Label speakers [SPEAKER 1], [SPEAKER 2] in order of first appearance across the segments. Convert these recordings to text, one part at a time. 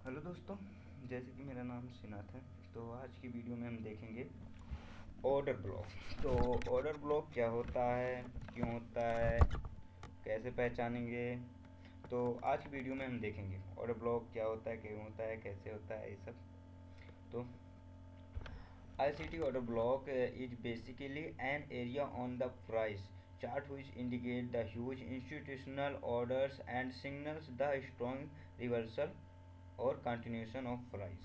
[SPEAKER 1] Hello दोस्तों, जैसे कि मेरा नाम सिनाथ है। तो आज की वीडियो में हम देखेंगे ऑर्डर ब्लॉक। तो ऑर्डर ब्लॉक क्या होता है, क्यों होता है, कैसे पहचानेंगे। तो आज की वीडियो में हम देखेंगे ऑर्डर ब्लॉक क्या होता है, क्यों होता है, कैसे होता है, ये सब। तो ICT order block is basically an area on the price chart which indicate the huge institutional orders and signals the strong reversal और continuation of price।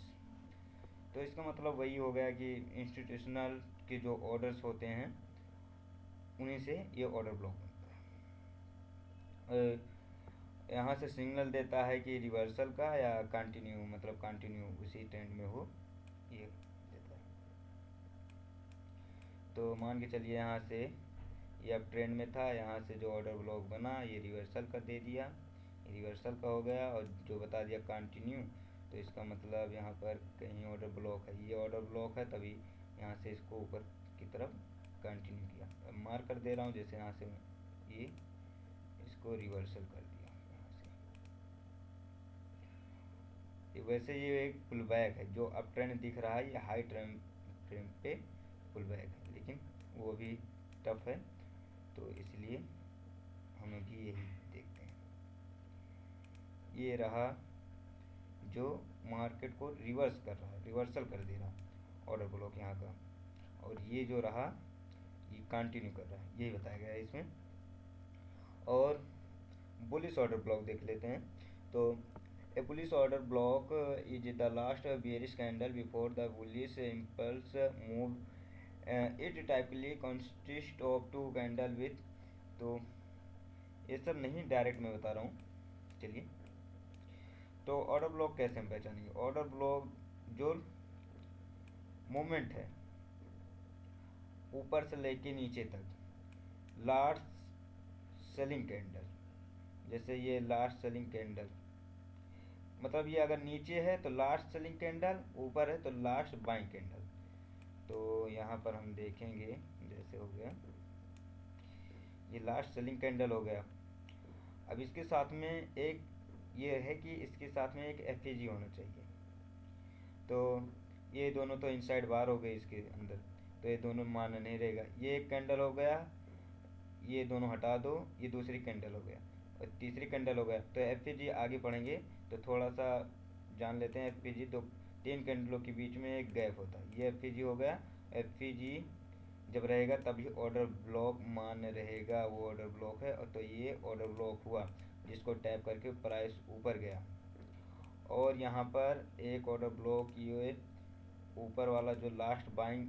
[SPEAKER 1] तो इसका मतलब वही हो गया कि इंस्टीट्यूशनल के जो ऑर्डर्स होते हैं उन्हीं से ये ऑर्डर ब्लॉक बनता है। यहाँ से सिग्नल देता है कि रिवर्सल का या कंटिन्यू, मतलब कंटिन्यू उसी ट्रेंड में हो, ये देता है। तो मान के चलिए यहाँ से ये अब ट्रेंड में था, यहाँ से जो ऑर्डर ब्लॉक बना ये रिवर्सल का दे दिया, ये रिवर्सल का हो गया, और जो बता दिया कंटिन्यू, तो इसका मतलब यहाँ पर कहीं ऑर्डर ब्लॉक है, ये ऑर्डर ब्लॉक है, तभी यहाँ से इसको ऊपर की तरफ कंटिन्यू किया। अब मार्क कर दे रहा हूँ, जैसे यहाँ से ये इसको रिवर्सल कर दिया यहाँ से। वैसे ये एक पुल बैक है, जो अप ट्रेंड दिख रहा है ये हाई ट्रेंड पे पुल बैक है, लेकिन वो भी टफ है, तो इसलिए हम भी यही देखते हैं। ये रहा जो मार्केट को रिवर्स कर रहा है, रिवर्सल कर दे रहा ऑर्डर ब्लॉक यहाँ का, और ये जो रहा ये कंटिन्यू कर रहा है, यही बताया गया है इसमें। और बुलिश ऑर्डर ब्लॉक देख लेते हैं। तो a bullish order block is the last bearish candle before the bullish impulse move. It typically consist of two candle with, तो ये सब नहीं डायरेक्ट मैं बता रहा हूँ, चलिए। तो ऑर्डर ब्लॉक कैसे हम पहचानेंगे? ऑर्डर ब्लॉक जो मूवमेंट है ऊपर से लेके नीचे तक, लास्ट सेलिंग कैंडल, जैसे ये लास्ट सेलिंग कैंडल, मतलब ये अगर नीचे है तो लास्ट सेलिंग कैंडल, ऊपर है तो लास्ट बाइंग कैंडल। तो यहाँ पर हम देखेंगे, जैसे हो गया ये लास्ट सेलिंग कैंडल हो गया। अब इसके साथ में एक ये है कि इसके साथ में एक FEG होना चाहिए। तो ये दोनों तो इनसाइड बार हो गए इसके अंदर, तो ये दोनों मान्य नहीं रहेगा। ये एक कैंडल हो गया, ये दोनों हटा दो, ये दूसरी कैंडल हो गया, और तीसरी कैंडल हो गया। तो FEG आगे पढ़ेंगे तो थोड़ा सा जान लेते हैं। FEG दो तीन कैंडलों के बीच में एक गैप होता है, ये FEG हो गया। FEG जब रहेगा तभी ऑर्डर ब्लॉक मान्य रहेगा, वो ऑर्डर ब्लॉक है। और तो ये ऑर्डर ब्लॉक हुआ, जिसको टैप करके प्राइस ऊपर गया। और यहाँ पर एक ऑर्डर ब्लॉक, ये ऊपर वाला जो लास्ट बाइंग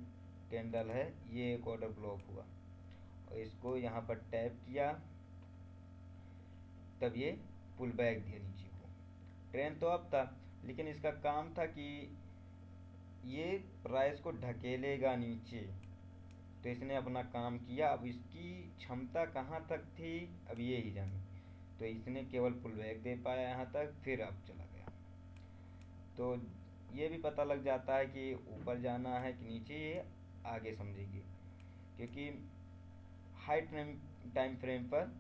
[SPEAKER 1] कैंडल है, ये एक ऑर्डर ब्लॉक हुआ, और इसको यहाँ पर टैप किया, तब ये पुल बैक दिया नीचे को। ट्रेंड तो अब था, लेकिन इसका काम था कि ये प्राइस को ढकेलेगा नीचे, तो इसने अपना काम किया। अब इसकी क्षमता कहाँ तक थी, अब ये ही जाने। तो इसने केवल पुल बैक दे पाया यहाँ तक, फिर अब चला गया। तो ये भी पता लग जाता है कि ऊपर जाना है कि नीचे, ये आगे समझेंगे। क्योंकि हाई टाइम फ्रेम पर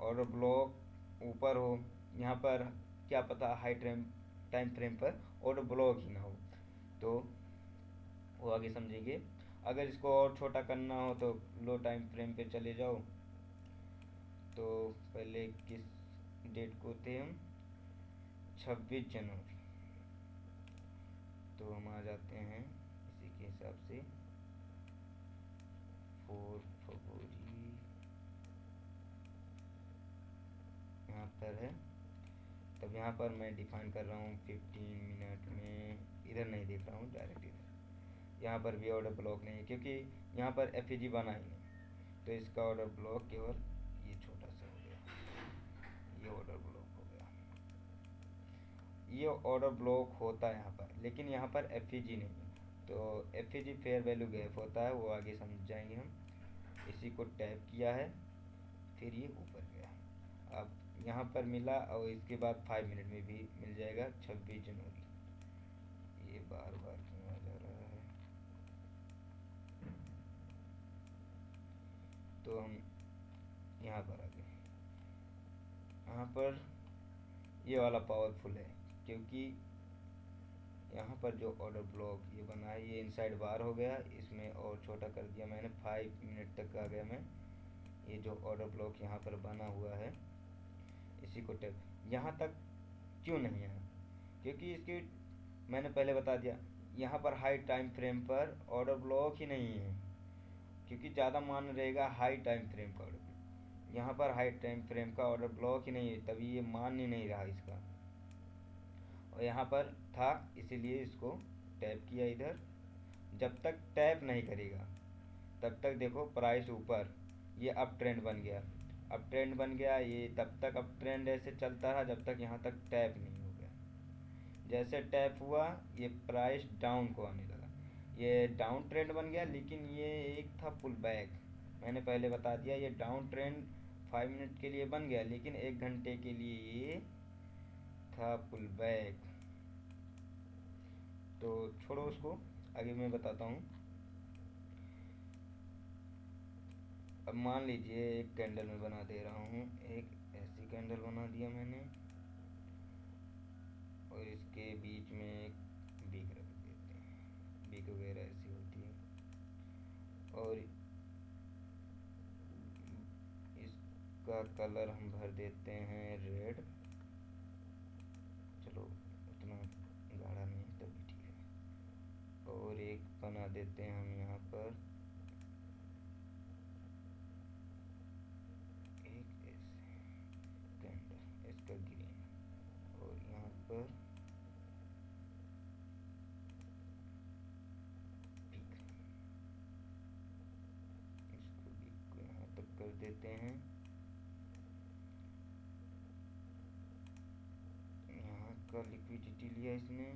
[SPEAKER 1] ऑर्डर ब्लॉक ऊपर हो, यहाँ पर क्या पता हाई टाइम फ्रेम पर ऑर्डर ब्लॉक ही ना हो, तो वो आगे समझेंगे। अगर इसको और छोटा करना हो तो लो टाइम फ्रेम पे चले जाओ। तो पहले किस डेट को थे हम, 26 जनवरी, तो हम आ जाते हैं इसी के हिसाब से 4 फरवरी यहाँ पर है। तब यहाँ पर मैं डिफाइन कर रहा हूँ 15 मिनट में, इधर नहीं देख रहा हूँ, डायरेक्ट इधर। यहाँ पर भी ऑर्डर ब्लॉक नहीं है, क्योंकि यहाँ पर FEG बना ही नहीं, तो इसका ऑर्डर ब्लॉक केवल ये छोटा सा हो गया, ये ऑर्डर ब्लॉक हो गया। ये ऑर्डर ब्लॉक होता है यहाँ पर, लेकिन यहाँ पर FEG नहीं है। तो FEG फेयर वैल्यू गैप होता है, वो आगे समझ जाएंगे हम। इसी को टैप किया है, फिर ये ऊपर गया। अब यहाँ पर मिला, और इसके बाद 5 मिनट में भी मिल जाएगा 26 जनवरी। ये बार बार क्यों आ जा रहा है? तो हम यहाँ पर आ गए। यहाँ पर ये वाला पावरफुल है, क्योंकि यहाँ पर जो ऑर्डर ब्लॉक ये बना है ये इनसाइड बार हो गया, इसमें और छोटा कर दिया मैंने, 5 मिनट तक आ गया मैं। ये जो ऑर्डर ब्लॉक यहाँ पर बना हुआ है इसी को टैप, यहाँ तक क्यों नहीं आया, क्योंकि इसकी मैंने पहले बता दिया यहाँ पर हाई टाइम फ्रेम पर ऑर्डर ब्लॉक ही नहीं है, क्योंकि ज़्यादा मान रहेगा हाई टाइम फ्रेम का ऑर्डर, यहाँ पर हाई टाइम फ्रेम का ऑर्डर ब्लॉक ही नहीं है, तभी ये मान ही नहीं रहा इसका। और यहाँ पर था इसीलिए इसको टैप किया इधर। जब तक टैप नहीं करेगा तब तक देखो प्राइस ऊपर, ये अप ट्रेंड बन गया, अप ट्रेंड बन गया, ये तब तक अप ट्रेंड ऐसे चलता रहा जब तक यहाँ तक टैप नहीं हो गया। जैसे टैप हुआ ये प्राइस डाउन को आने लगा, ये डाउन ट्रेंड बन गया, लेकिन ये एक था पुल बैक, मैंने पहले बता दिया ये डाउन ट्रेंड 5 मिनट के लिए बन गया, लेकिन 1 घंटे के लिए ये था पुल बैक। तो छोड़ो उसको, आगे मैं बताता हूँ। अब मान लीजिए एक कैंडल में बना दे रहा हूँ, एक ऐसी कैंडल बना दिया मैंने और इसके बीच में एक बीक रख देते हैं, बीक वगैरह ऐसी होती है। और इसका कलर हम भर देते हैं रेड, चलो उतना गाढ़ा नहीं है तभी ठीक है। और एक बना देते हैं हम यहाँ पर एक ऐसे कैंडल, इसका ग्रीन, और यहाँ पर पिक, इसको भी को यहाँ तक कर देते हैं। यहाँ का लिक्विडिटी लिया इसने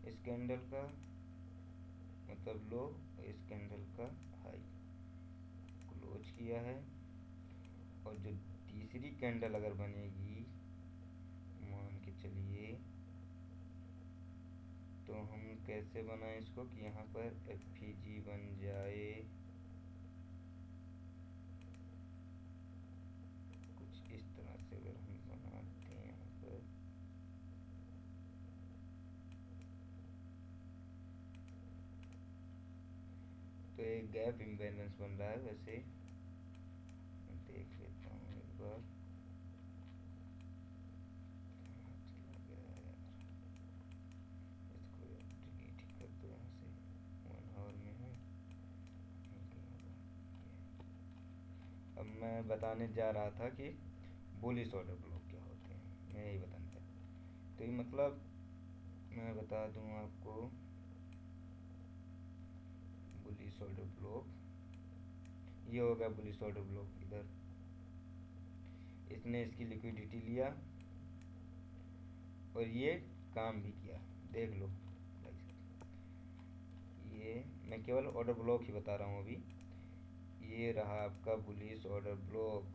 [SPEAKER 1] इस कैंडल का, मतलब लो, इस कैंडल का हाई क्लोज किया है। और जो तीसरी कैंडल अगर बनेगी मान के चलिए, तो हम कैसे बनाएं इसको कि यहाँ पर एफईजी बन जाए कुछ इस तरह से, अगर हम बनाते हैं यहाँ पर तो एक गैप इम्बैलेंस बन रहा है। वैसे मैं देख लेता हूँ एक बार, चला गया यार, इसको डिलीट कर दो यहाँ से, 1 आवर में है। अब मैं बताने जा रहा था कि बुलिश ऑर्डर ब्लॉक क्या होते हैं, मैं यही बताने था। तो ये मतलब मैं बता दूं आपको, बुलिश ऑर्डर ब्लॉक ये होगा, बुलिश ऑर्डर ब्लॉक इधर इसने इसकी लिक्विडिटी लिया और ये काम भी किया, देख लो। ये मैं केवल ऑर्डर ब्लॉक ही बता रहा हूँ अभी, ये रहा आपका बुलिश ऑर्डर ब्लॉक,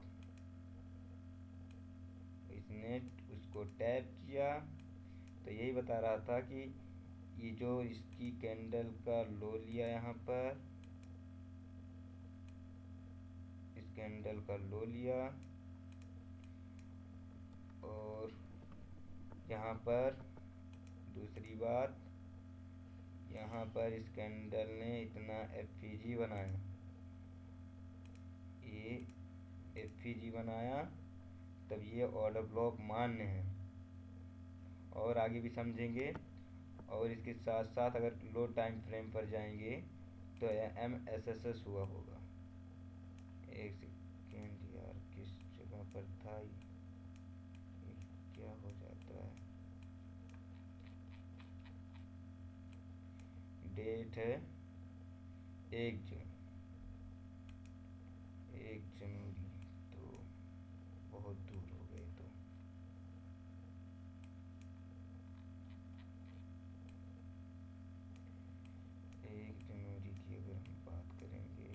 [SPEAKER 1] इसने उसको टैप किया। तो यही बता रहा था कि ये जो इसकी कैंडल का लो लिया यहाँ पर, इस कैंडल का लो लिया और यहाँ पर दूसरी बात, यहाँ पर इस कैंडल ने इतना एफईजी बनाया, ये एफईजी बनाया, तब ये ऑर्डर ब्लॉक मान्य है। और आगे भी समझेंगे। और इसके साथ साथ अगर लो टाइम फ्रेम पर जाएंगे तो MSSS हुआ होगा। एक सेकेंड यार, किस जगह पर था ये क्या हो जाता है, डेट है 1 जनवरी, तो बहुत दूर हो गए। तो 1 जनवरी की अगर हम बात करेंगे,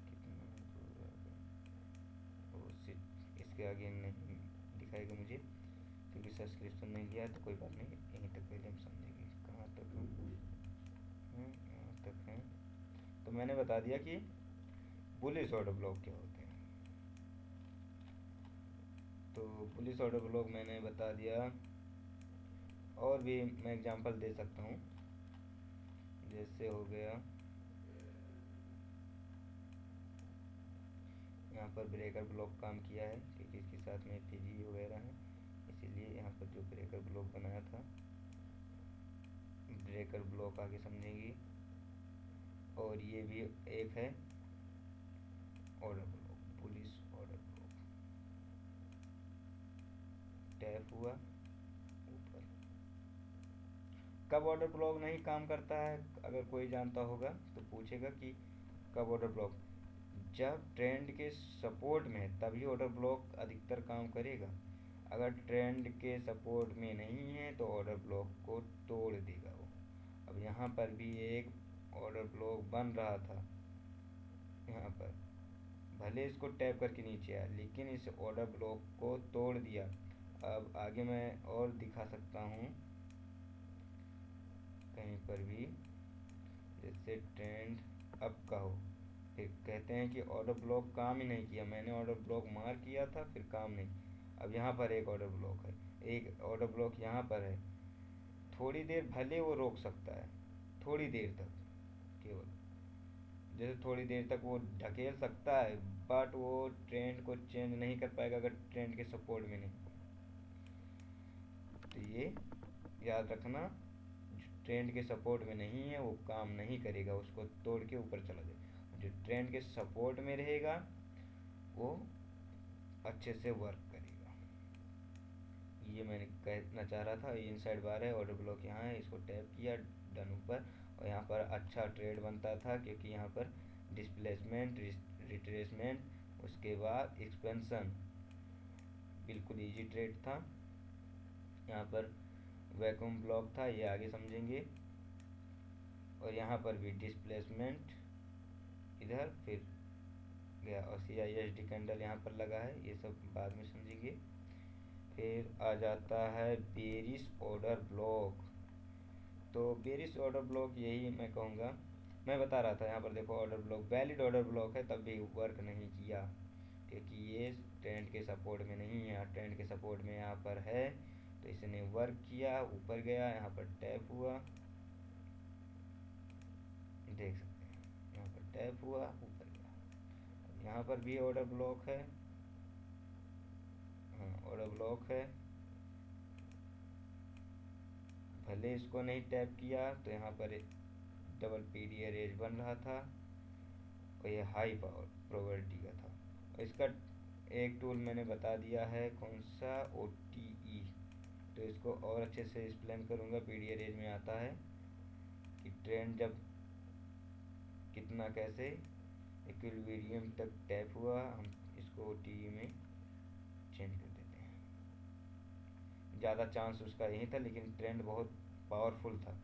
[SPEAKER 1] कितना पूरा, वो इसके आगे नहीं दिखाएगा मुझे क्योंकि सब्सक्रिप्शन नहीं लिया है, तो कोई बात नहीं, यहीं तक पहले हम समझेंगे कहाँ तक हम हैं, यहाँ तक हैं। मैंने बता दिया कि बुलिश ऑर्डर ब्लॉक क्या होते हैं। तो बुलिश ऑर्डर ब्लॉक मैंने बता दिया। और भी मैं एग्जांपल दे सकता हूँ, जैसे हो गया यहाँ पर ब्रेकर ब्लॉक काम किया है क्योंकि इसके साथ में पीजी वगैरह है, इसीलिए यहाँ पर जो ब्रेकर ब्लॉक बनाया था, ब्रेकर ब्लॉक आगे समझेंगे। और ये भी एक है order block, police order block. Tap हुआ ऊपर। कब ऑर्डर ब्लॉक नहीं काम करता है, अगर कोई जानता होगा तो पूछेगा कि कब ऑर्डर ब्लॉक, जब ट्रेंड के सपोर्ट में है तभी ऑर्डर ब्लॉक अधिकतर काम करेगा। अगर ट्रेंड के सपोर्ट में नहीं है तो ऑर्डर ब्लॉक को तोड़ देगा वो। अब यहाँ पर भी एक ऑर्डर ब्लॉक बन रहा था, यहाँ पर भले इसको टैप करके नीचे आया लेकिन इस ऑर्डर ब्लॉक को तोड़ दिया। अब आगे मैं और दिखा सकता हूँ कहीं पर भी, जैसे ट्रेंड अप का हो, फिर कहते हैं कि ऑर्डर ब्लॉक काम ही नहीं किया, मैंने ऑर्डर ब्लॉक मार किया था फिर काम नहीं। अब यहाँ पर एक ऑर्डर ब्लॉक है, एक ऑर्डर ब्लॉक यहाँ पर है, थोड़ी देर भले वो रोक सकता है, थोड़ी देर तक केवल, जैसे थोड़ी देर तक वो ढकेल सकता है, बट वो ट्रेंड को चेंज नहीं कर पाएगा अगर ट्रेंड के सपोर्ट में नहीं। तो ये याद रखना, ट्रेंड के सपोर्ट में नहीं है वो काम नहीं करेगा, उसको तोड़ के ऊपर चला जाए। जो ट्रेंड के सपोर्ट में रहेगा वो अच्छे से वर्क करेगा। ये मैंने कहना चाह रहा था। ये इनसाइड बार है, ऑर्डर ब्लॉक यहाँ है, इसको टैप किया डन ऊपर, और यहाँ पर अच्छा ट्रेड बनता था क्योंकि यहाँ पर डिस्प्लेसमेंट, रिट्रेसमेंट, उसके बाद एक्सपेंशन, बिल्कुल इजी ट्रेड था। यहाँ पर वैक्यूम ब्लॉक था, ये आगे समझेंगे। और यहाँ पर भी डिस्प्लेसमेंट इधर फिर गया, और CISD कैंडल यहाँ पर लगा है, ये सब बाद में समझेंगे। फिर आ जाता है बेरिश ऑर्डर ब्लॉक। तो बेरिश ऑर्डर ब्लॉक यही मैं कहूँगा, मैं बता रहा था यहाँ पर देखो order block valid order block है तब भी वर्क नहीं किया क्योंकि ये ट्रेंड के सपोर्ट में नहीं है। ट्रेंड के सपोर्ट में यहाँ पर है तो इसने वर्क किया, ऊपर गया, यहाँ पर टैप हुआ, देख सकते हैं यहाँ पर टैप हुआ ऊपर गया। यहाँ पर भी ऑर्डर ब्लॉक है, हाँ ऑर्डर ब्लॉक है, भले इसको नहीं टैप किया तो यहाँ पर डबल पीडी रेज बन रहा था और ये हाई पावर प्रोबेबिलिटी का था। और इसका एक टूल मैंने बता दिया है, कौन सा, OTE। तो इसको और अच्छे से एक्सप्लेन करूँगा। पीडी रेज में आता है कि ट्रेंड जब कितना कैसे इक्विलिब्रियम तक टैप हुआ, हम इसको OTE में चेंज कर देते हैं। ज़्यादा चांस उसका यही था लेकिन ट्रेंड बहुत पावरफुल था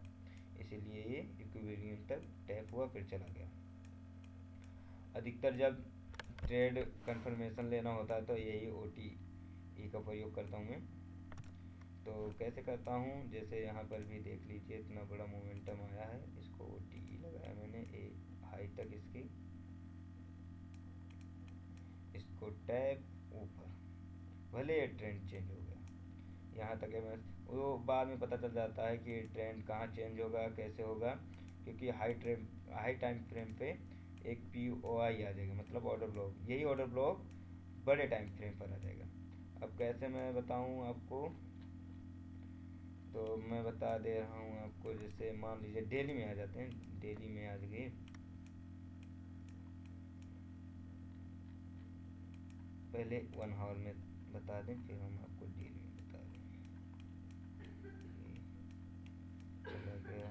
[SPEAKER 1] इसीलिए ये इक्विलिब्रियम तक टैप हुआ फिर चला गया। अधिकतर जब ट्रेड कंफर्मेशन लेना होता है तो यही OTE का प्रयोग करता हूँ मैं। तो कैसे करता हूँ, जैसे यहाँ पर भी देख लीजिए इतना बड़ा मोमेंटम आया है, इसको OTE लगाया मैंने हाई तक इसको टैप ऊपर, भले ये ट्रेंड चेंज हो गया यहाँ तक है। मैं वो बाद में पता चल जाता है कि ट्रेंड कहाँ चेंज होगा कैसे होगा, क्योंकि हाई टाइम फ्रेम पे एक POI आ जाएगा, मतलब ऑर्डर ब्लॉक, यही ऑर्डर ब्लॉक बड़े टाइम फ्रेम पर आ जाएगा। अब कैसे मैं बताऊँ आपको, तो मैं बता दे रहा हूँ आपको। जैसे मान लीजिए डेली में आ जाते हैं, डेली में आ गए, पहले 1 आवर में बता दें फिर हम आपको डेली में बता दें। चला गया,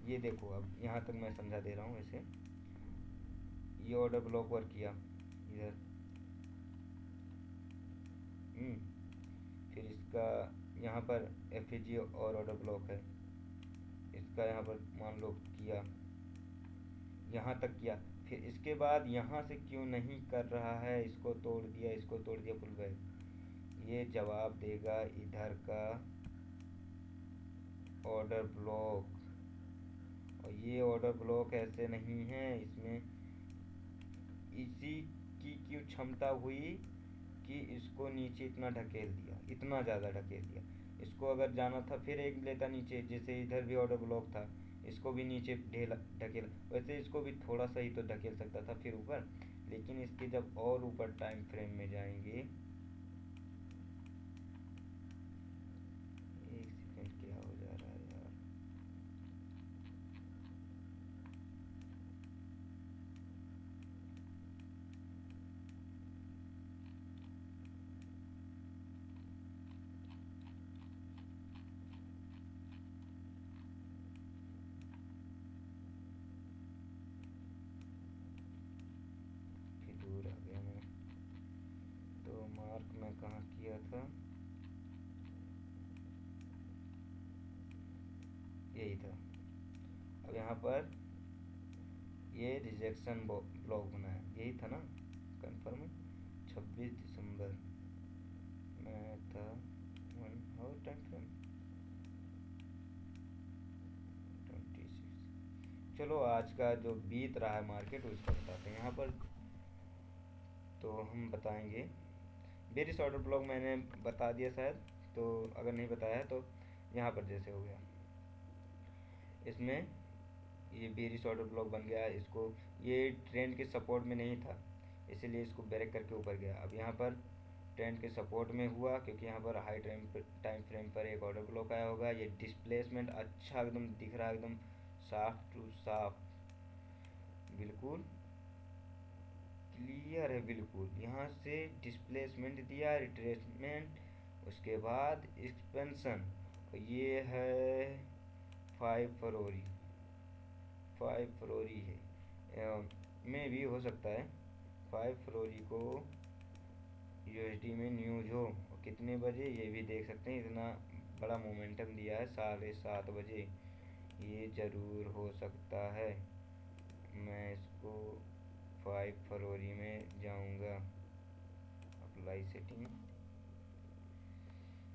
[SPEAKER 1] ये देखो अब यहाँ तक मैं समझा दे रहा हूँ। ऐसे ये ऑर्डर ब्लॉक वर्क किया इधर, फिर इसका यहाँ पर FAG और ऑर्डर ब्लॉक है, इसका यहाँ पर मान लो किया, यहाँ तक किया, फिर इसके बाद यहाँ से क्यों नहीं कर रहा है, इसको तोड़ दिया फुल बैक। ये जवाब देगा इधर का ऑर्डर ब्लॉक, और ये ऑर्डर ब्लॉक ऐसे नहीं है, इसमें इसी की क्यों क्षमता हुई कि इसको नीचे इतना ढकेल दिया, इतना ज़्यादा ढकेल दिया। इसको अगर जाना था फिर एक लेता नीचे, जैसे इधर भी ऑर्डर ब्लॉक था, इसको भी नीचे ढेला ढकेल, वैसे इसको भी थोड़ा सा ही तो ढकेल सकता था फिर ऊपर। लेकिन इसके जब और ऊपर टाइम फ्रेम में जाएंगे, एक सेकंड क्या हो जा रहा है यार। फिर दूर आ गया मैं, तो मार्क मैं कहाँ किया था, यही था। अब यहाँ पर ये रिजेक्शन ब्लॉक बना है, यही था ना, कंफर्म। 26 दिसंबर में था 1 आवर टाइम फ्रेम 26। चलो आज का जो बीत रहा है मार्केट उसका बताते हैं यहाँ पर। तो हम बताएंगे बेरिस ऑर्डर ब्लॉक मैंने बता दिया शायद, तो अगर नहीं बताया है तो यहाँ पर जैसे हो गया, इसमें ये बेरिस ऑर्डर ब्लॉक बन गया। इसको ये ट्रेंड के सपोर्ट में नहीं था, इसीलिए इसको ब्रेक करके ऊपर गया। अब यहाँ पर ट्रेंड के सपोर्ट में हुआ, क्योंकि यहाँ पर हाई टाइम फ्रेम पर एक ऑर्डर ब्लॉक आया होगा। ये डिस्प्लेसमेंट अच्छा एकदम दिख रहा है, एकदम साफ टू साफ, बिल्कुल क्लियर है बिल्कुल। यहाँ से डिस्प्लेसमेंट दिया, रिट्रेसमेंट, उसके बाद एक्सपेंशन। ये है 5 फरवरी, 5 फरवरी है, में भी हो सकता है 5 फरवरी को यूएसडी में न्यूज हो। और कितने बजे ये भी देख सकते हैं, इतना बड़ा मोमेंटम दिया है 7:30 बजे, ये ज़रूर हो सकता है। मैं इसको 5 फरवरी में जाऊंगा, अप्लाई सेटिंग।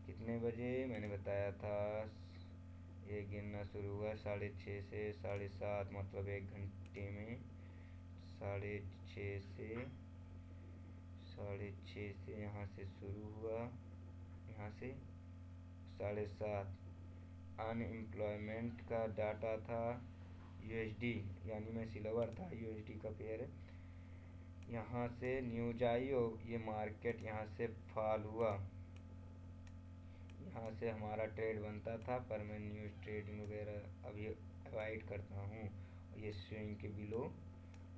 [SPEAKER 1] कितने बजे मैंने बताया था, ये गिनना शुरू हुआ 6:30 से 7:30, मतलब 1 घंटे में 6:30 से 6:30 से यहाँ से शुरू हुआ, यहाँ से 7:30। अनएम्प्लॉयमेंट का डाटा था यूएसडी, यानी मैं सिल्वर था, यूएसडी का पेयर है। यहाँ से न्यूज आई और ये मार्केट यहाँ से फॉल हुआ। यहाँ से हमारा ट्रेड बनता था, पर मैं न्यूज़ ट्रेडिंग वगैरह अभी अवॉइड करता हूँ। ये स्विंग के बिलो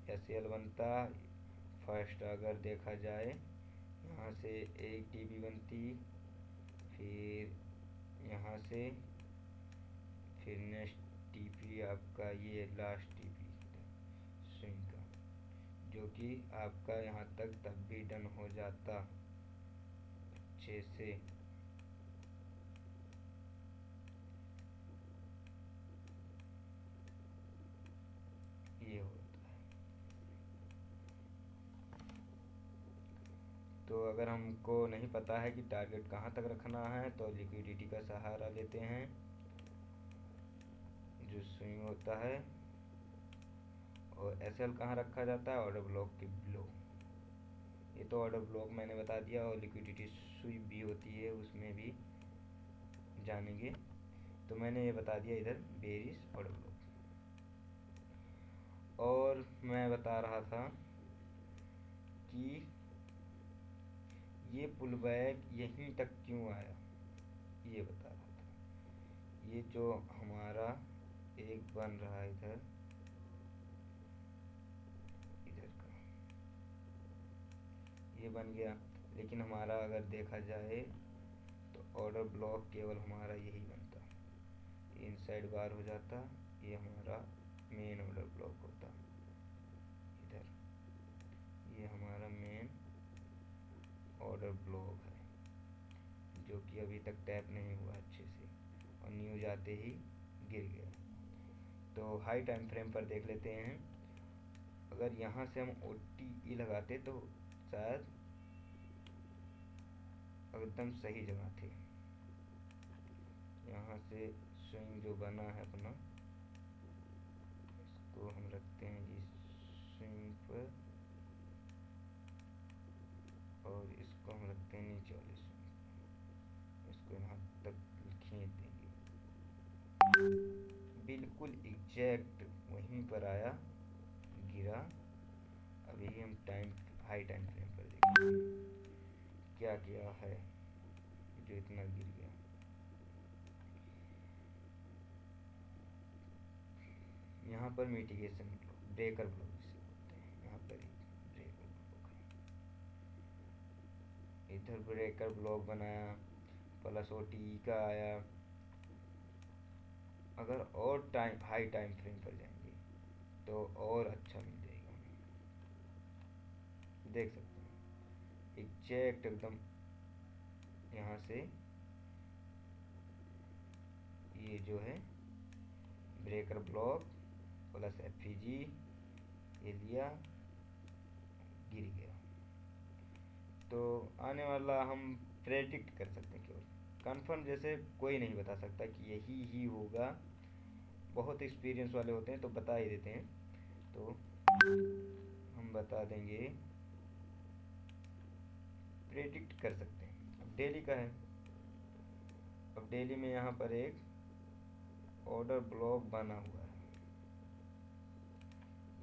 [SPEAKER 1] एसएल बनता। फर्स्ट अगर देखा जाए, यहाँ से एक टीपी बनती, फिर यहाँ से, फिर नेक्स्ट टीपी आपका ये लास्ट टीपी स्विंग का, जो कि आपका यहाँ तक तब भी डन हो जाता अच्छे से। ये होता है। तो अगर हमको नहीं पता है कि टारगेट कहाँ तक रखना है, तो लिक्विडिटी का सहारा लेते हैं, जो स्विंग होता है। और एसएल कहाँ रखा जाता है, ऑर्डर ब्लॉक के बिलो। ये तो ऑर्डर ब्लॉक मैंने बता दिया, और लिक्विडिटी स्वीप भी होती है, उसमें भी जानेंगे। तो मैंने ये बता दिया इधर बेरिस ऑर्डर ब्लॉक। और मैं बता रहा था कि ये पुल बैक यहीं तक क्यों आया, ये बता रहा था। ये जो हमारा एक बन रहा है इधर, इधर का ये बन गया, लेकिन हमारा अगर देखा जाए तो ऑर्डर ब्लॉक केवल हमारा यही बनता, इनसाइड बार हो जाता, ये हमारा मेन ऑर्डर ब्लॉक होता। इधर ये हमारा मेन ऑर्डर ब्लॉक है, जो कि अभी तक टैप नहीं हुआ अच्छे से, और न्यूज आते ही गिर गया। तो हाई टाइम फ्रेम पर देख लेते हैं। अगर यहाँ से हम OTE लगाते तो शायद एकदम सही जगह थे। यहाँ से स्विंग जो बना है अपना, इसको हम रखते हैं इस स्विंग पर और इसको हम रखते हैं नीचे वाले स्विंग पर। इसको यहाँ तक खींच देंगे, बिल्कुल एग्जैक्ट वहीं पर आया, गिरा। अभी हम हाई टाइम फ्रेम पर देखेंगे क्या क्या है जो इतना गिर गया। यहाँ पर मिटिगेशन ब्रेकर ब्लॉक जिसे बोलते हैं, यहाँ पर एक ब्रेकर ब्लॉक है, इधर ब्रेकर ब्लॉक बनाया प्लस OTE का आया। अगर और हाई टाइम फ्रेम पर जाएंगे तो और अच्छा मिल जाएगा हमें। देख सकते हैं एग्जैक्ट एकदम यहाँ से ये जो है ब्रेकर ब्लॉक प्लस FEG ये लिया, गिर गया। तो आने वाला हम प्रेडिक्ट कर सकते हैं, केवल कंफर्म जैसे कोई नहीं बता सकता कि यही ही होगा। बहुत एक्सपीरियंस वाले होते हैं तो बता ही देते हैं, तो हम बता देंगे, प्रेडिक्ट कर सकते हैं। अब डेली का है, अब डेली में यहाँ पर एक ऑर्डर ब्लॉक बना हुआ है।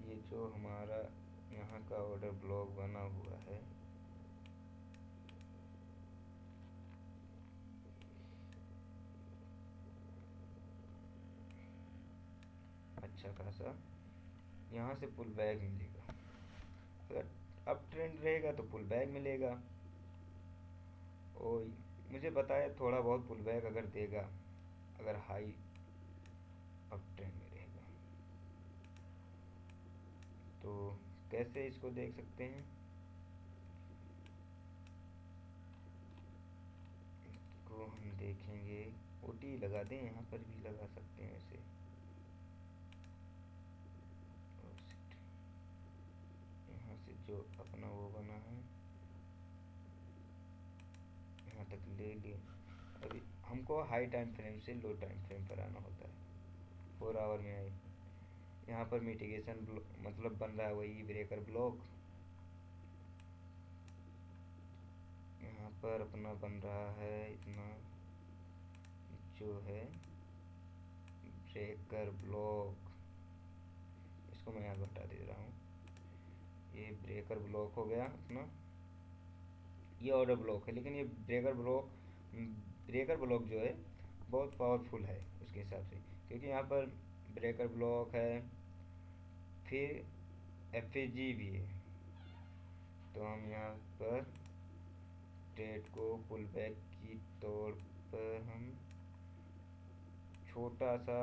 [SPEAKER 1] ये जो हमारा यहाँ का ऑर्डर ब्लॉक बना हुआ है, अच्छा खासा यहाँ से पुल बैक मिलेगा। अगर अप ट्रेंड रहेगा तो पुल बैक मिलेगा, और मुझे बताया थोड़ा बहुत पुल बैक अगर देगा, अगर हाई अप ट्रेंड में रहेगा। तो कैसे इसको देख सकते हैं, इसको हम देखेंगे OTE लगा दें, यहाँ पर भी लगा सकते हैं वैसे। यहाँ से जो अपना वो बना है यहाँ तक ले लिए। अभी हमको हाई टाइम फ्रेम से लो टाइम फ्रेम पर आना होता है, 4 आवर में आए। यहाँ पर मिटिगेशन मतलब बन रहा है वही ब्रेकर ब्लॉक, यहाँ पर अपना बन रहा है इतना जो है ब्रेकर ब्लॉक। इसको मैं यहाँ हटा दे रहा हूँ, ये ब्रेकर ब्लॉक हो गया अपना। ये ऑर्डर ब्लॉक है, लेकिन ये ब्रेकर ब्लॉक जो है बहुत पावरफुल है उसके हिसाब से, क्योंकि यहाँ पर ब्रेकर ब्लॉक है, फिर FEG भी है। तो हम यहाँ पर ट्रेड को पुल बैक की तौर पर हम छोटा सा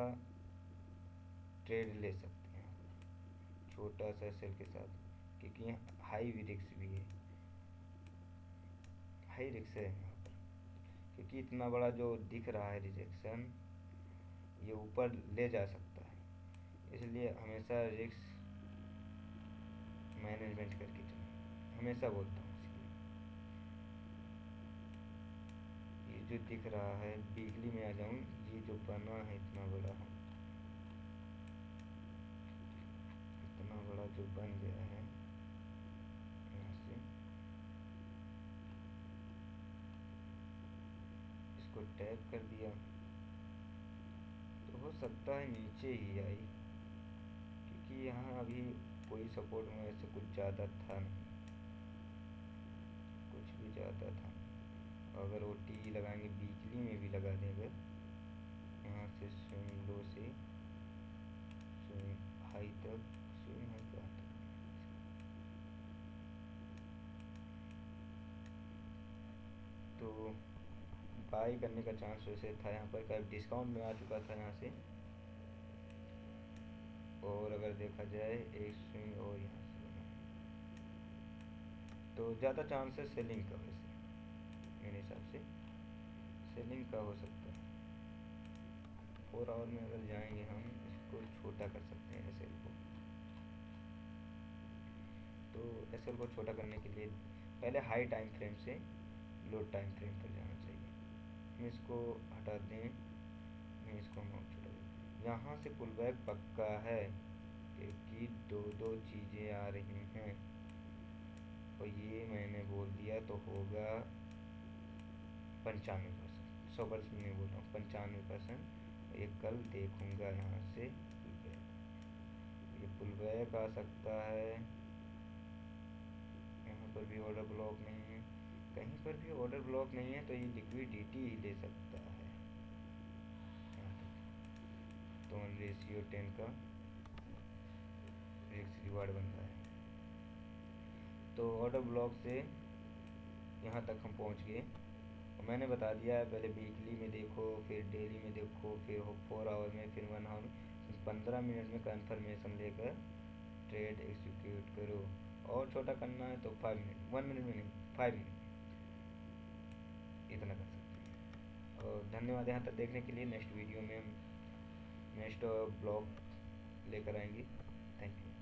[SPEAKER 1] ट्रेड ले सकते हैं, छोटा सा सेल के साथ, क्योंकि हाई रिस्क भी है, हाई रिस्क है यहाँ पर, क्योंकि इतना बड़ा जो दिख रहा है रिजेक्शन ये ऊपर ले जा सकता है। इसलिए हमेशा रिस्क मैनेजमेंट करके चलें, हमेशा बोलता हूँ। ये जो दिख रहा है वीकली में आ जाऊँ, ये जो बना है इतना बड़ा है, इतना बड़ा जो बन गया है, यहाँ से इसको टैप कर दिया तो हो सकता है नीचे ही आई, क्योंकि यहाँ अभी कोई सपोर्ट में ऐसे कुछ ज़्यादा था नहीं, कुछ भी ज़्यादा था नहीं। अगर OTE लगाएंगे, वीकली में भी लगा देंगे, यहाँ से स्विंग लो से स्विंग हाई तक, स्विंग हाई कहाँ तक, तो बाई करने का चांस वैसे था। यहाँ पर का डिस्काउंट में आ चुका था यहाँ से, और अगर देखा जाए एक स्विंग और यहाँ से बना, तो ज़्यादा चांस है सेलिंग का, वैसे मेरे हिसाब से सेलिंग का हो सकता है। 4 आवर में अगर जाएंगे हम, इसको छोटा कर सकते हैं SL को। तो SL को छोटा करने के लिए पहले हाई टाइम फ्रेम से लो टाइम फ्रेम पर जाना चाहिए। हम इसको हटा दें, नहीं इसको हम छोटा दें। यहाँ से पुल बैक पक्का है, क्योंकि दो दो चीज़ें आ रही हैं और ये मैंने बोल दिया तो होगा 95%। 100% नहीं बोल रहा हूँ, 95%। ये कल देखूँगा यहाँ से पुल बैक, ये पुल बैक आ सकता है। यहाँ पर भी ऑर्डर ब्लॉक नहीं है, कहीं पर भी ऑर्डर ब्लॉक नहीं है, तो ये लिक्विडिटी ही ले सकता है। यहाँ तक तो 1:10 का रिस्क रिवार्ड बन रहा है। तो ऑर्डर ब्लॉक से यहाँ तक हम पहुँच गए। मैंने बता दिया है, पहले वीकली में देखो, फिर डेली में देखो, फिर 4 आवर में, फिर 1 आवर में। 15 मिनट में कन्फर्मेशन लेकर ट्रेड एग्जीक्यूट करो। और छोटा करना है तो 5 मिनट, 1 मिनट में नहीं, 5 मिनट इतना कर सकते हैं। और धन्यवाद यहाँ तक देखने के लिए। नेक्स्ट वीडियो में हम नेक्स्ट ब्लॉग लेकर आएंगे। Thank you.